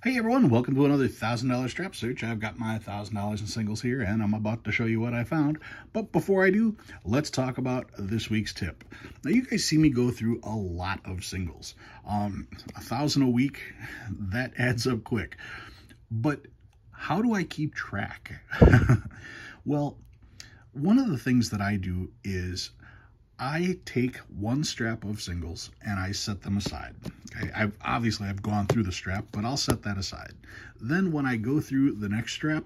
Hey everyone, welcome to another $1,000 strap search. I've got my $1,000 in singles here and I'm about to show you what I found. But before I do, let's talk about this week's tip. Now you guys see me go through a lot of singles. 1,000 a week, that adds up quick. But how do I keep track? Well, one of the things that I do is I take one strap of singles and I set them aside. Okay, I've gone through the strap, but I'll set that aside. Then when I go through the next strap,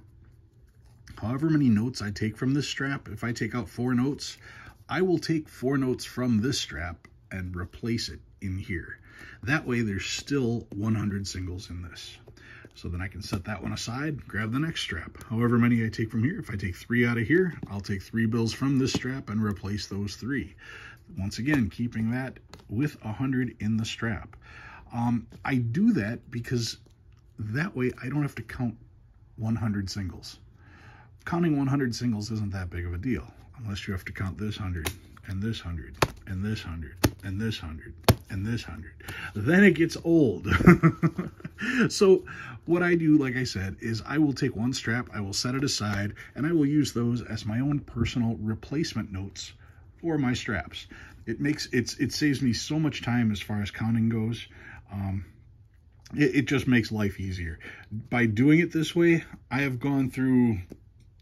however many notes I take from this strap, if I take out 4 notes, I will take 4 notes from this strap and replace it in here. That way there's still 100 singles in this. So then I can set that one aside, grab the next strap. However many I take from here, if I take 3 out of here, I'll take 3 bills from this strap and replace those 3. Once again, keeping that with 100 in the strap. I do that because that way I don't have to count 100 singles. Counting 100 singles isn't that big of a deal, unless you have to count this 100, and this 100, and this 100, and this 100, and this 100. Then it gets old. So what I do, like I said, is I will take one strap, I will set it aside, and I will use those as my own personal replacement notes for my straps. It saves me so much time as far as counting goes. It just makes life easier. By doing it this way, I have gone through,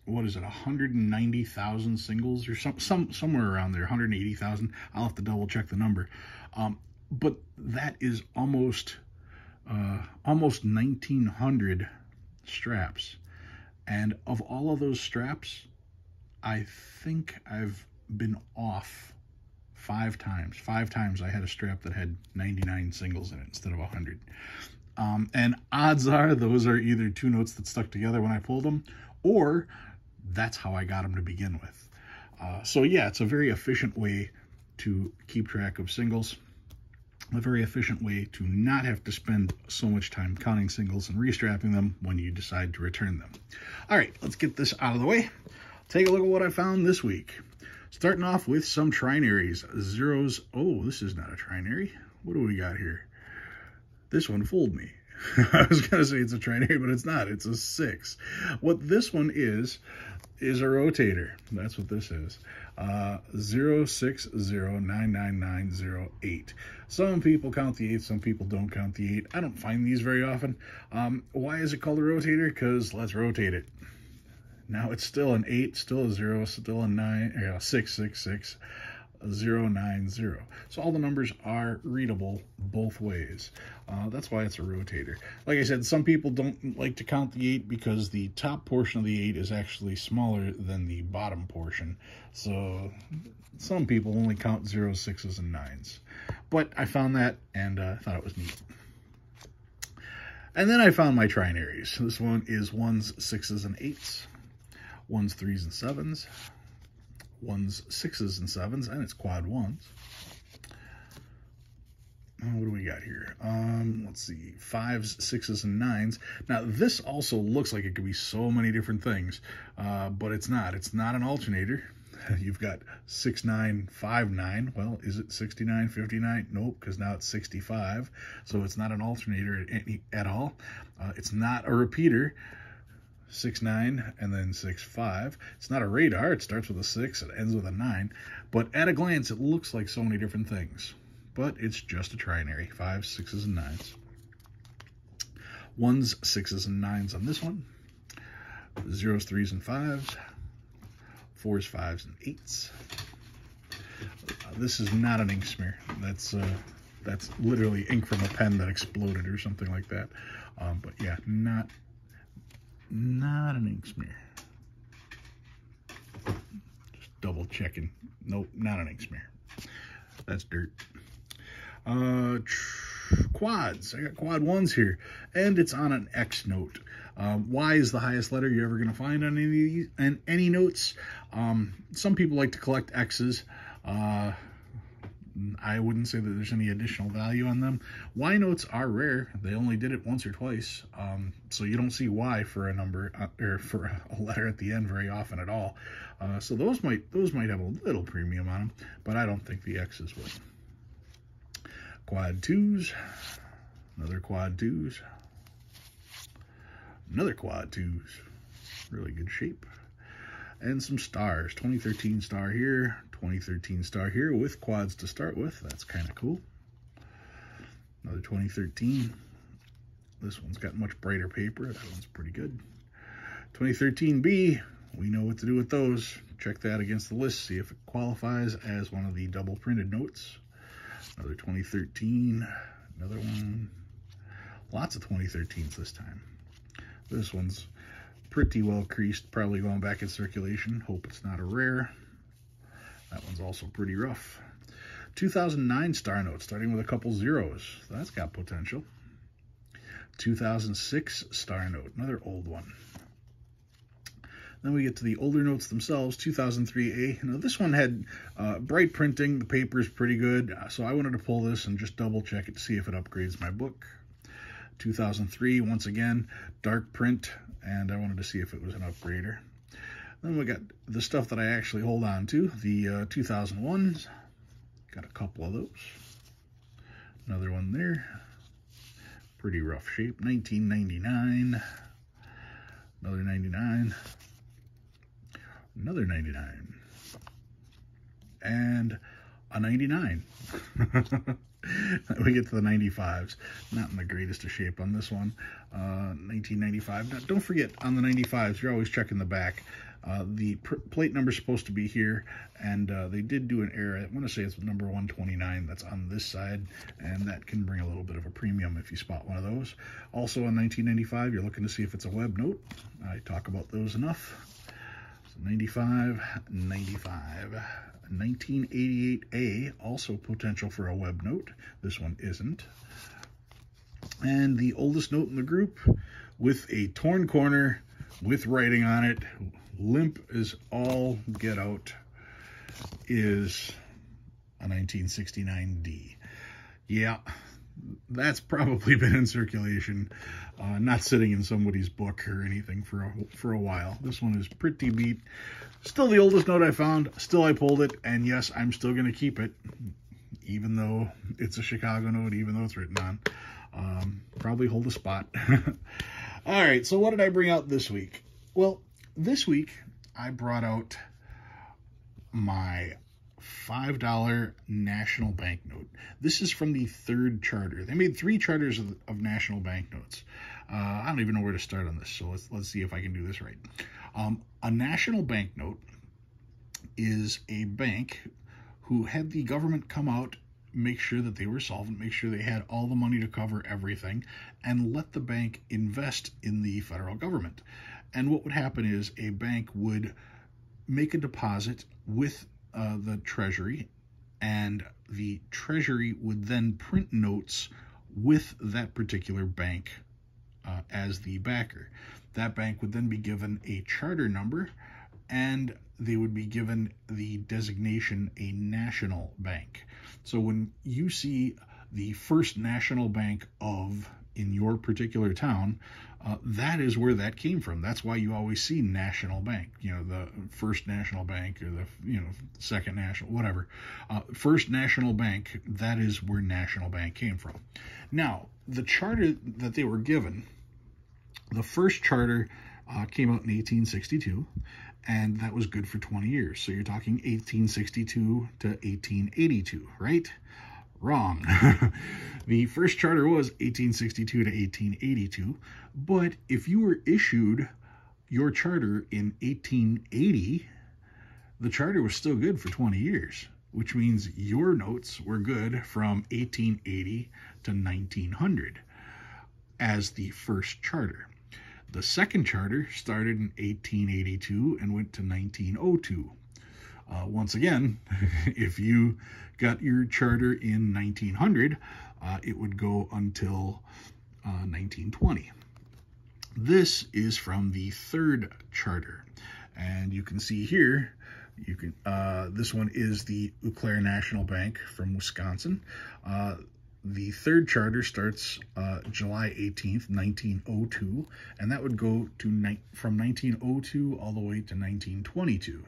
what is it, 190,000 singles or somewhere around there, 180,000. I'll have to double check the number. But that is almost 1,900 straps. And of all of those straps, I think I've been off 5 times. 5 times I had a strap that had 99 singles in it instead of 100. And odds are those are either 2 notes that stuck together when I pulled them, or that's how I got them to begin with. So yeah, it's a very efficient way to keep track of singles. A very efficient way to not have to spend so much time counting singles and restrapping them when you decide to return them. All right, let's get this out of the way. Take a look at what I found this week. Starting off with some trinaries. Zeros. Oh, this is not a trinary. What do we got here? This one fooled me. I was going to say it's a trinary, but it's not. It's a 6. What this one is a rotator. That's what this is. 060999908. Some people count the 8, some people don't count the 8. I don't find these very often. Why is it called a rotator? Because let's rotate it. Now it's still an 8, still a 0, still a 9, 666, 090. So all the numbers are readable both ways. That's why it's a rotator. Like I said, some people don't like to count the 8 because the top portion of the 8 is actually smaller than the bottom portion. So some people only count 0s, 6s, and 9s. But I found that and thought it was neat. And then I found my trinaries. This one is 1s, 6s, and 8s. 1s, 3s, and 7s. 1s, 6s, and 7s, and it's quad 1s. What do we got here? Let's see, 5s, 6s, and 9s. Now, this also looks like it could be so many different things, but it's not. It's not an alternator. You've got 69, 59. Well, is it 69, 59? Nope, because now it's 65. So it's not an alternator at all. It's not a repeater. 6-9 and then 6-5. It's not a radar. It starts with a 6, it ends with a 9. But at a glance, it looks like so many different things. But it's just a trinary. 5s, 6s, and 9s. 1s, 6s, and 9s on this one. 0s, 3s, and 5s. 4s, 5s, and 8s. This is not an ink smear. That's literally ink from a pen that exploded or something like that. But yeah, not an ink smear. Just double checking. Nope, not an ink smear. That's dirt. Quads. I got quad 1s here, and it's on an X note. Y is the highest letter you're ever going to find on any notes. Some people like to collect X's. I wouldn't say that there's any additional value on them. Y notes are rare. They only did it once or twice. So you don't see Y for a number or for a letter at the end very often at all. So those might have a little premium on them, but I don't think the X's would. Quad 2s, another quad 2s. Another quad too, really good shape. And some stars, 2013 star here, 2013 star here with quads to start with. That's kind of cool. Another 2013. This one's got much brighter paper. That one's pretty good. 2013B, we know what to do with those. Check that against the list, see if it qualifies as one of the double printed notes. Another 2013, another one. Lots of 2013s this time. This one's pretty well creased, probably going back in circulation. Hope it's not a rare. That one's also pretty rough. 2009 star note, starting with a couple zeros. That's got potential. 2006 star note, another old one. Then we get to the older notes themselves, 2003A. Now this one had bright printing, the paper's pretty good, so I wanted to pull this and just double check it to see if it upgrades my book. 2003, once again, dark print, and I wanted to see if it was an upgrader. Then we got the stuff that I actually hold on to, the 2001s. Got a couple of those. Another one there. Pretty rough shape. 1999. Another 99. Another 99. And a 99. We get to the 95s. Not in the greatest of shape on this one. 1995. Now, don't forget, on the 95s, you're always checking the back. The plate number is supposed to be here, and they did do an error. I want to say it's number 129 that's on this side, and that can bring a little bit of a premium if you spot one of those. Also on 1995, you're looking to see if it's a web note. I talk about those enough. So 95, 95. 1988A, also potential for a web note. This one isn't. And the oldest note in the group with a torn corner with writing on it, limp is all get out, is a 1969D. Yeah, that's probably been in circulation, not sitting in somebody's book or anything for a while. This one is pretty beat. Still the oldest note I found. Still I pulled it, and yes, I'm still going to keep it, even though it's a Chicago note, even though it's written on. Probably hold a spot. All right, so what did I bring out this week? Well, this week I brought out my $5 National Bank note. This is from the third charter. They made 3 charters of national banknotes. I don't even know where to start on this, so let's see if I can do this right. A national banknote is a bank who had the government come out, make sure that they were solvent, make sure they had all the money to cover everything, and let the bank invest in the federal government. And what would happen is a bank would make a deposit with the Treasury, and the Treasury would then print notes with that particular bank as the backer. That bank would then be given a charter number, and they would be given the designation a national bank. So when you see the First National Bank of in your particular town, that is where that came from. That's why you always see National Bank, the First National Bank or the, Second National, whatever. First National Bank, that is where National Bank came from. Now, the charter that they were given, the first charter came out in 1862, and that was good for 20 years. So you're talking 1862 to 1882, right? Wrong. The first charter was 1862 to 1882, but if you were issued your charter in 1880, the charter was still good for 20 years, which means your notes were good from 1880 to 1900 as the first charter. The second charter started in 1882 and went to 1902. Once again, if you got your charter in 1900, it would go until 1920. This is from the third charter, and you can see here, this one is the Eau Claire National Bank from Wisconsin. The third charter starts July 18th, 1902, and that would go to from 1902 all the way to 1922.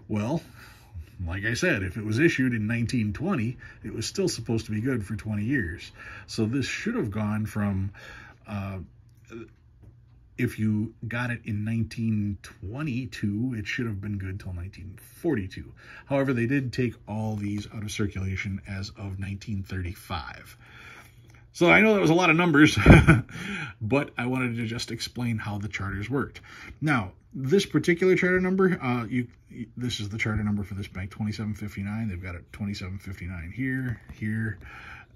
Well, like I said, if it was issued in 1920, it was still supposed to be good for 20 years. So this should have gone from If you got it in 1922, it should have been good till 1942. However, they did take all these out of circulation as of 1935. So I know that was a lot of numbers, but I wanted to just explain how the charters worked. Now, this particular charter number, this is the charter number for this bank, 2759. They've got it 2759 here, here,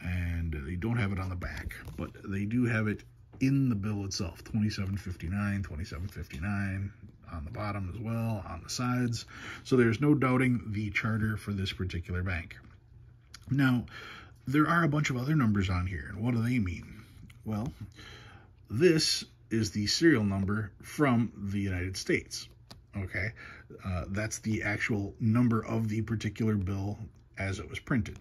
and they don't have it on the back, but they do have it in the bill itself, 2759, 2759 on the bottom as well, on the sides. So there's no doubting the charter for this particular bank. Now, there are a bunch of other numbers on here, and what do they mean? Well, this is the serial number from the United States, okay? That's the actual number of the particular bill as it was printed.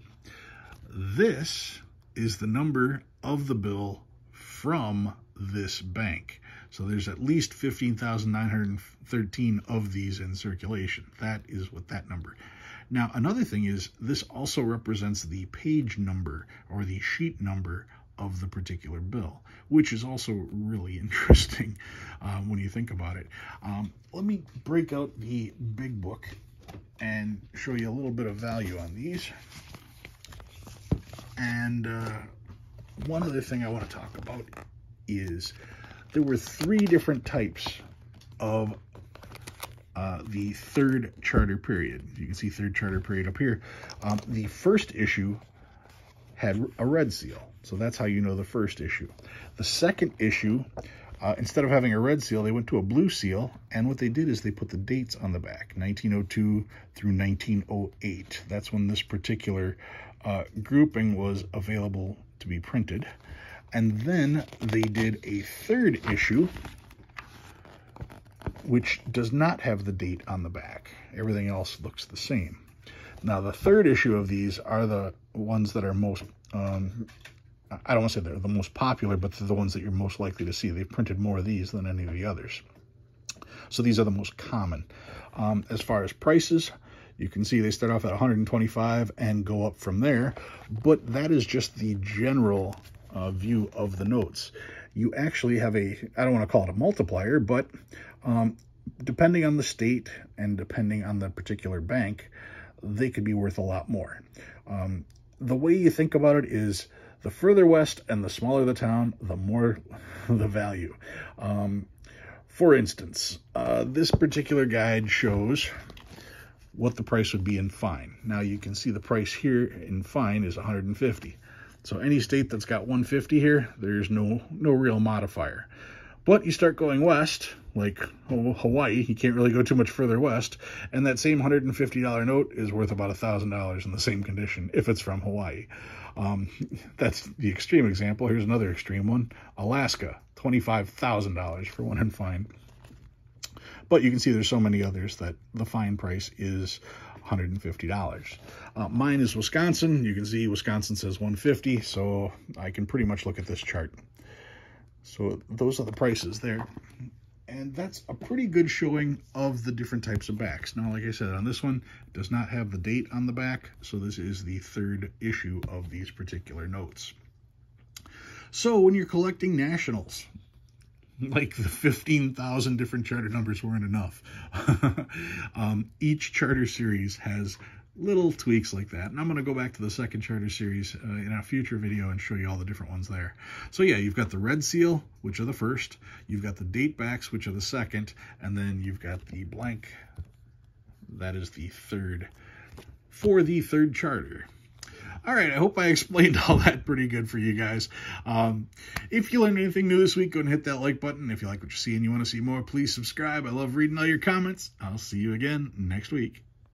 This is the number of the bill from this bank. So there's at least 15,913 of these in circulation. That is what that number. Now, another thing is this also represents the page number or the sheet number of the particular bill, which is also really interesting when you think about it. Let me break out the big book and show you a little bit of value on these. And one other thing I want to talk about is there were 3 different types of the third charter period. You can see third charter period up here. The first issue had a red seal, so that's how you know the first issue. The second issue, instead of having a red seal, they went to a blue seal, and what they did is they put the dates on the back, 1902 through 1908. That's when this particular grouping was available to be printed. And then they did a third issue, which does not have the date on the back. Everything else looks the same. Now, the third issue of these are the ones that are most, I don't want to say they're the most popular, but they're the ones that you're most likely to see. They've printed more of these than any of the others. So these are the most common. As far as prices, you can see they start off at 125 and go up from there, but that is just the general view of the notes. You actually have I don't want to call it a multiplier, but depending on the state and depending on the particular bank, they could be worth a lot more. The way you think about it is the further west and the smaller the town, the more the value. For instance, this particular guide shows what the price would be in fine. Now you can see the price here in fine is 150. So any state that's got 150 here, there's no real modifier. But you start going west, like Hawaii, you can't really go too much further west, and that same $150 note is worth about $1,000 in the same condition if it's from Hawaii. That's the extreme example. Here's another extreme one. Alaska, $25,000 for one in fine. But you can see there's so many others that the fine price is $150. Mine is Wisconsin. You can see Wisconsin says 150, so I can pretty much look at this chart. So those are the prices there. And that's a pretty good showing of the different types of backs. Now, like I said, on this one, it does not have the date on the back, so this is the third issue of these particular notes. So when you're collecting nationals, like the 15,000 different charter numbers weren't enough. Each charter series has little tweaks like that. And I'm going to go back to the second charter series in a future video and show you all the different ones there. So yeah, you've got the red seal, which are the first. You've got the date backs, which are the second. And then you've got the blank. That is the third for the third charter. All right, I hope I explained all that pretty good for you guys. If you learned anything new this week, go and hit that like button. If you like what you see and you want to see more, please subscribe. I love reading all your comments. I'll see you again next week.